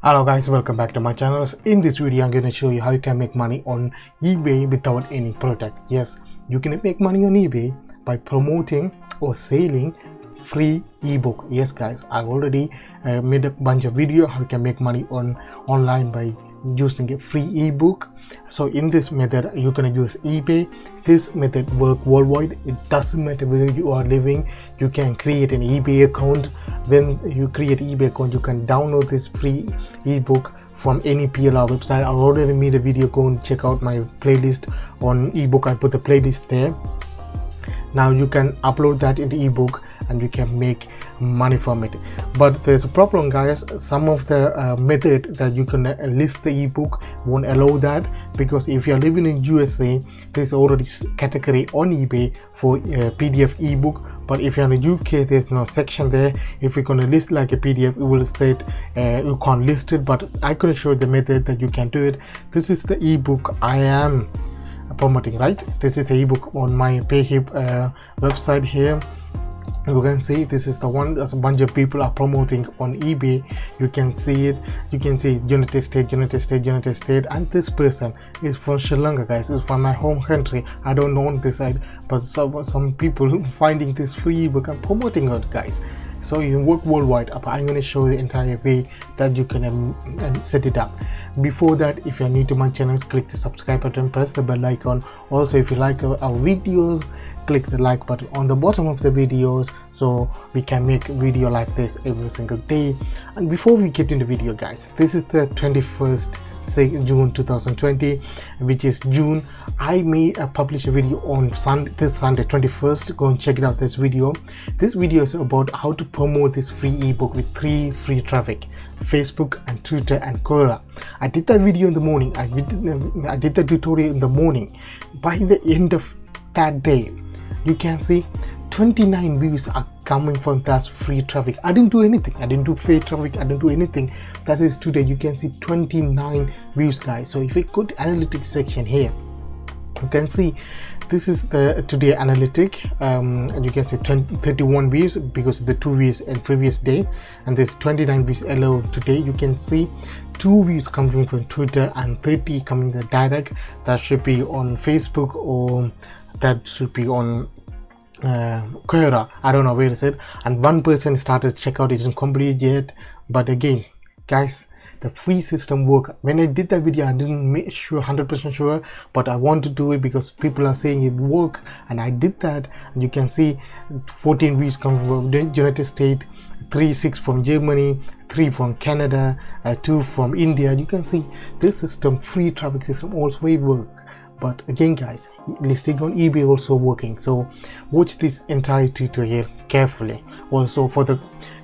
Hello guys, welcome back to my channel. In this video I'm going to show you how you can make money on eBay without any product. Yes, you can make money on eBay by promoting or selling free ebook. Yes guys, I've already made a bunch of videos how you can make money online by using a free ebook. So in this method you're going to use eBay. This method works worldwide. It doesn't matter where you are living. You can create an eBay account. When you create an eBay account, you can download this free ebook from any PLR website. I already made a video. Go and check out my playlist on ebook. I put the playlist there. Now you can upload that in the ebook and you can make money from it. But there's a problem guys. Some of the method that you can list the ebook won't allow that, because if you're living in USA, there's already category on eBay for PDF ebook. But if you're in the UK, there's no section there. If you're going to list like a PDF, it will say you can't list it. But I could show the method that you can do it. This is the ebook I am promoting, right? This is the ebook on my PayHip website here. You can see this is the one that a bunch of people are promoting on eBay. You can see it. You can see United States, and this person is from Sri Lanka, guys. It's from my home country. I don't know on this side, but some people finding this free ebook and promoting it, guys. So you can work worldwide. I'm going to show you the entire way that you can set it up. Before that, if you're new to my channel, click the subscribe button, press the bell icon. Also, if you like our videos, click the like button on the bottom of the videos, so we can make video like this every single day. And before we get into the video guys, this is the 21st June 2020, which is June. I may publish a video on this Sunday 21st. Go and check it out. This video is about how to promote this free ebook with 3 free traffic: Facebook and Twitter and Quora. I did that video in the morning. I did the tutorial in the morning. By the end of that day, you can see 29 views are coming from that free traffic. I didn't do anything. I didn't do paid traffic. I didn't do anything. That is today. You can see 29 views guys. So if you go to analytics section here, you can see this is the today analytic, and you can see 31 views because of the 2 views in previous day, and there's 29 views allowed today. You can see 2 views coming from Twitter and 30 coming the direct. That should be on Facebook, or that should be on Quora. I don't know where is it. And 1 person started checkout. Isn't complete yet, but again guys, the free system work. When I did that video, I didn't make sure 100% sure, but I want to do it because people are saying it work, and I did that. And you can see 14 views come from the United States, 6 from Germany, 3 from Canada, 2 from India. You can see this system, free traffic system, also work. But again guys, listing on eBay also working. So watch this entire tutorial carefully. Also for the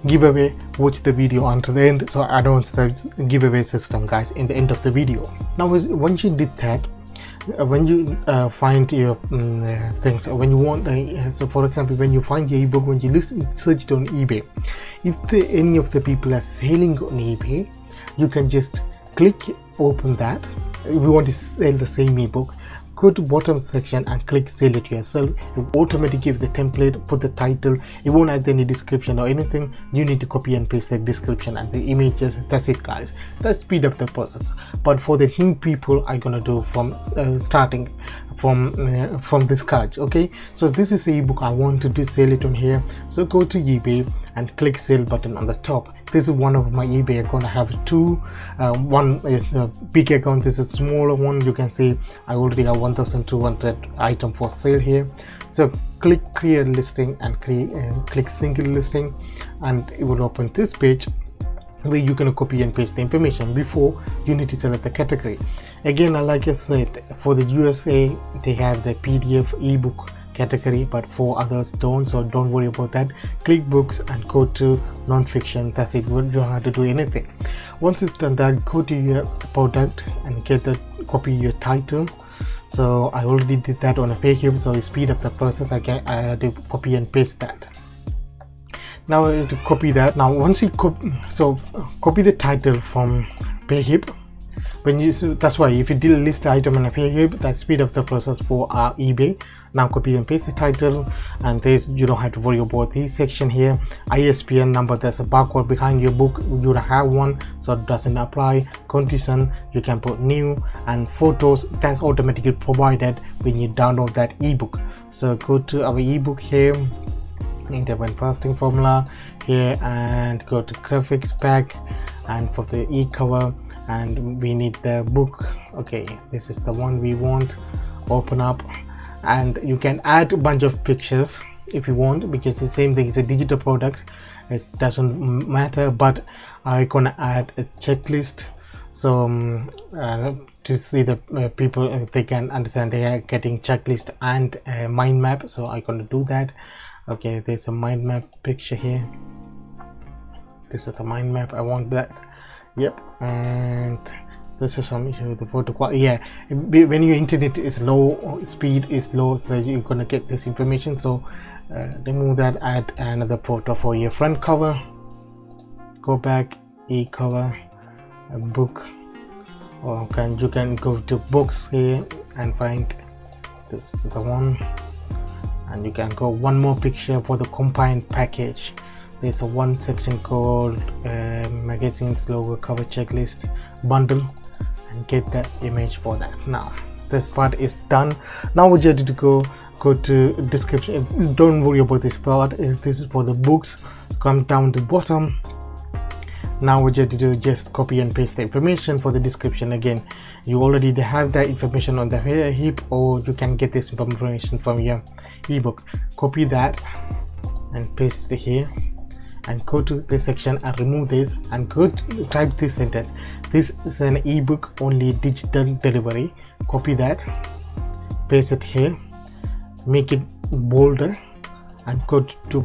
giveaway, watch the video until the end, so I don't start giveaway system guys in the end of the video. Now once you did that, when you find your things, when you want so for example, when you find your ebook, when you search it on eBay, if any of the people are selling on eBay, you can just click open that. If you want to sell the same ebook, go to bottom section and click sell it yourself. You automatically give the template, put the title. It won't add any description or anything. You need to copy and paste the description and the images. That's it guys. That speed up the process. But for the new people, I'm gonna do from starting from the scratch. Okay, so this is the ebook I want to do, sell it on here. So go to eBay and click sell button on the top. This is one of my eBay account. I have 2. One is a big account, this is a smaller one. You can see I already have 1200 item for sale here. So click create listing and click single listing, and it will open this page where you can copy and paste the information. Before, you need to select the category. Again, like I said, for the USA they have the PDF ebook category, but for others don't, so don't worry about that. Click books and go to non-fiction. That's it. You don't have to do anything. Once it's done that, go to your product and get the copy your title. So I already did that on a PayHip, so it speed up the process. I had to copy and paste that. Now I have to copy that. Now once you copy the title from PayHip, when you, so that's why if you delist the item and appear here, that speed up the process for eBay. Now copy and paste the title, and this you don't have to worry about this section here. ISBN number, there's a barcode behind your book, you don't have one, so it doesn't apply. Condition, you can put new, and photos, that's automatically provided when you download that ebook. So go to our ebook here, interval fasting formula here, and go to graphics pack, and for the e-cover, and we need the book. Okay, this is the one we want. Open up, and you can add a bunch of pictures if you want, because the same thing is a digital product, it doesn't matter. But I'm gonna add a checklist, so to see the people, they can understand they are getting checklist and mind map, so I'm gonna do that. Okay, there's a mind map picture here. This is the mind map, I want that. Yep, and this is some issue with the photo quality. Yeah, when your internet is low, speed is low, so you're gonna get this information. So remove that, add another photo for your front cover. Go back, e-cover, a book, or you can go to books here and find this is the one, and you can go one more picture for the combined package. There's a one section called magazines logo cover checklist bundle, and get that image for that. Now this part is done. Now what you have to go to description. Don't worry about this part. This is for the books. Come down to the bottom. Now what you have to do, just copy and paste the information for the description. Again, you already have that information on the heap, or you can get this information from your ebook. Copy that and paste it here, and go to this section and remove this, and go to type this sentence. This is an ebook only digital delivery. Copy that, paste it here, make it bolder, and go to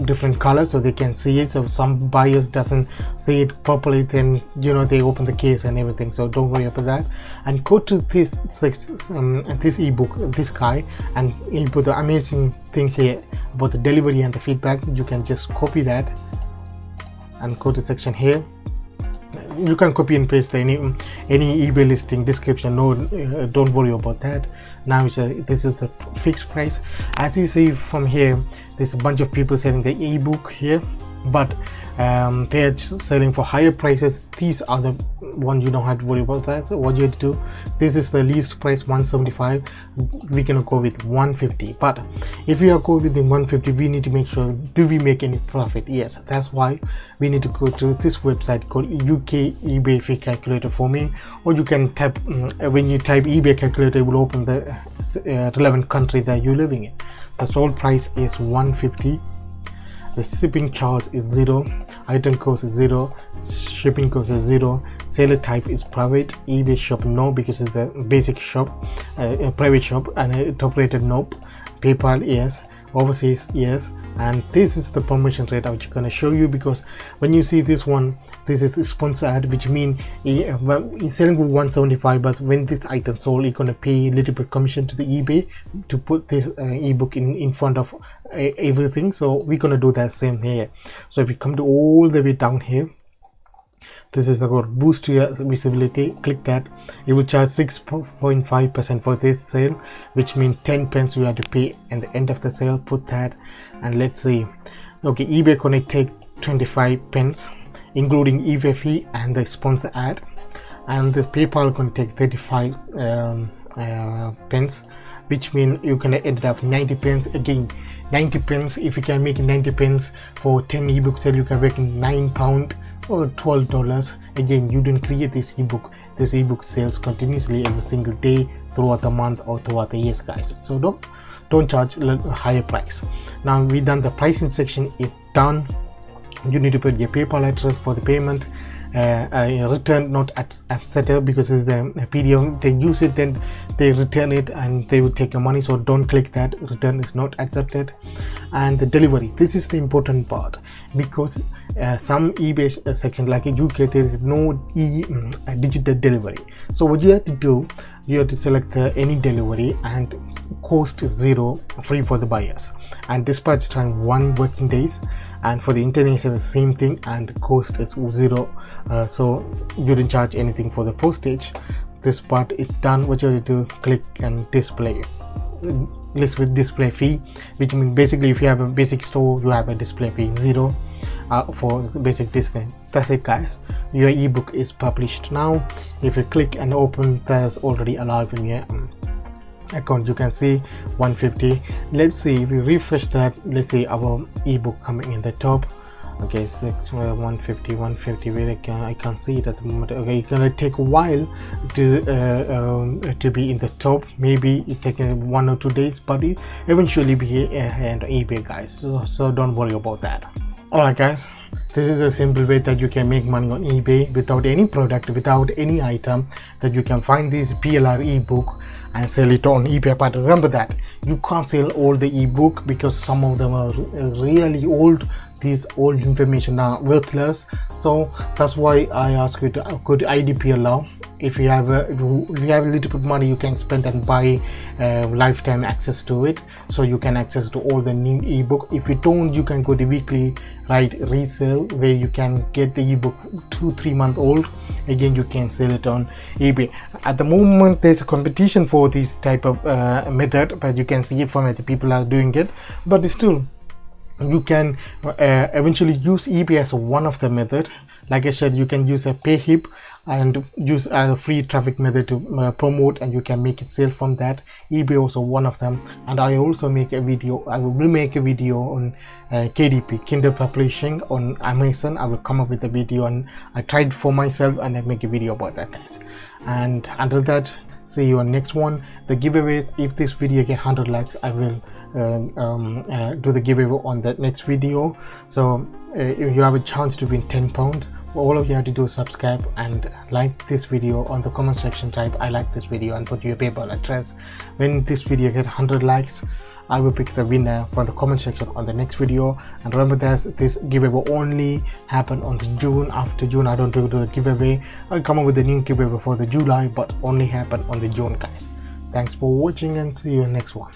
different colors so they can see it. So some buyers doesn't see it properly, then they open the case and everything, so don't worry about that. And go to this this ebook, this guy, and you put the amazing things here about the delivery and the feedback. You can just copy that and go to section here. You can copy and paste any eBay listing description. No, don't worry about that. Now this is the fixed price. As you see from here, there's a bunch of people selling the ebook here, but they're selling for higher prices. These are the one you don't have to worry about that. So what you have to do, this is the least price, 175. We can go with 150, but if we are going with the 150, we need to make sure, do we make any profit? Yes, that's why we need to go to this website called UK eBay fee calculator for me, or you can type when you type eBay calculator, it will open the relevant country that you're living in. The sold price is 150. The shipping charge is 0, item cost is 0, shipping cost is 0, seller type is private, eBay shop no, because it's a basic shop, private shop, and top rated nope, PayPal yes, overseas yes. And this is the promotion rate which I'm going to show you, because when you see this one, this is a sponsor ad, which means well, he's selling for 175, but when this item sold, you're going to pay a little bit commission to the eBay to put this ebook in front of everything. So we're going to do that same here. So if you come to all the way down here, this is the code boost to your visibility. Click that. It will charge 6.5% for this sale, which means 10 pence you have to pay at the end of the sale. Put that, and let's see. Okay, eBay gonna take 25 pence, including eBay fee and the sponsor ad, and the PayPal gonna take 35 pence, which means you can end up 90 pence. Again, 90 pence. If you can make 90 pence for 10 ebook sale, you can make £9 or $12. Again, you didn't create this ebook. This ebook sells continuously every single day throughout the month or throughout the years, guys. So don't charge a higher price. Now we done the pricing section is done. You need to put your PayPal address for the payment. Return not accepted, because it's the PDF. They use it, then they return it, and they will take your money. So don't click that. Return is not accepted. And the delivery, this is the important part, because some eBay section like in UK, there is no digital delivery. So what you have to do, you have to select any delivery, and cost is 0, free for the buyers, and dispatch time 1 working days, and for the international, the same thing, and cost is 0. So you didn't charge anything for the postage. This part is done. What you need to click and display, list with display fee, which means basically if you have a basic store, you have a display fee 0 for basic display. That's it, guys. Your ebook is published now. If you click and open, that's already alive in your account. You can see 150. Let's see if we refresh that. Let's see our ebook coming in the top. Okay, 150 where I can't see it at the moment. Okay, it's gonna take a while to be in the top. Maybe it takes 1 or 2 days, but it eventually be on eBay, guys, so don't worry about that. Alright, guys, this is a simple way that you can make money on eBay without any product, without any item, that you can find this PLR ebook and sell it on eBay. But remember that you can't sell all the ebook because some of them are really old. These old information are worthless, so that's why I ask you to go to IDPLR. If you have a little bit money, you can spend and buy lifetime access to it, so you can access to all the new ebook. If you don't, you can go to weekly resale, where you can get the ebook 2-3 months old. Again, you can sell it on eBay. At the moment, there's a competition for this type of method, but you can see it from the people are doing it. But still, you can eventually use eBay as one of the methods. Like I said, you can use a payhip and use as a free traffic method to promote, and you can make it sale from that. eBay also one of them. And I also make a video. I will make a video on KDP, Kindle Publishing, on Amazon. I will come up with a video, and I tried for myself, and I make a video about that, guys. And until that, see you on next one. The giveaways, if this video get 100 likes, I will do the giveaway on the next video. So if you have a chance to win £10, all of you have to do is subscribe and like this video. On the comment section, type I like this video and put your PayPal address. When this video get 100 likes, I will pick the winner from the comment section on the next video. And remember that this giveaway only happen on June. After June, I don't do the giveaway. I'll come up with a new giveaway for the July, but only happen on the June, guys. Thanks for watching, and see you in the next one.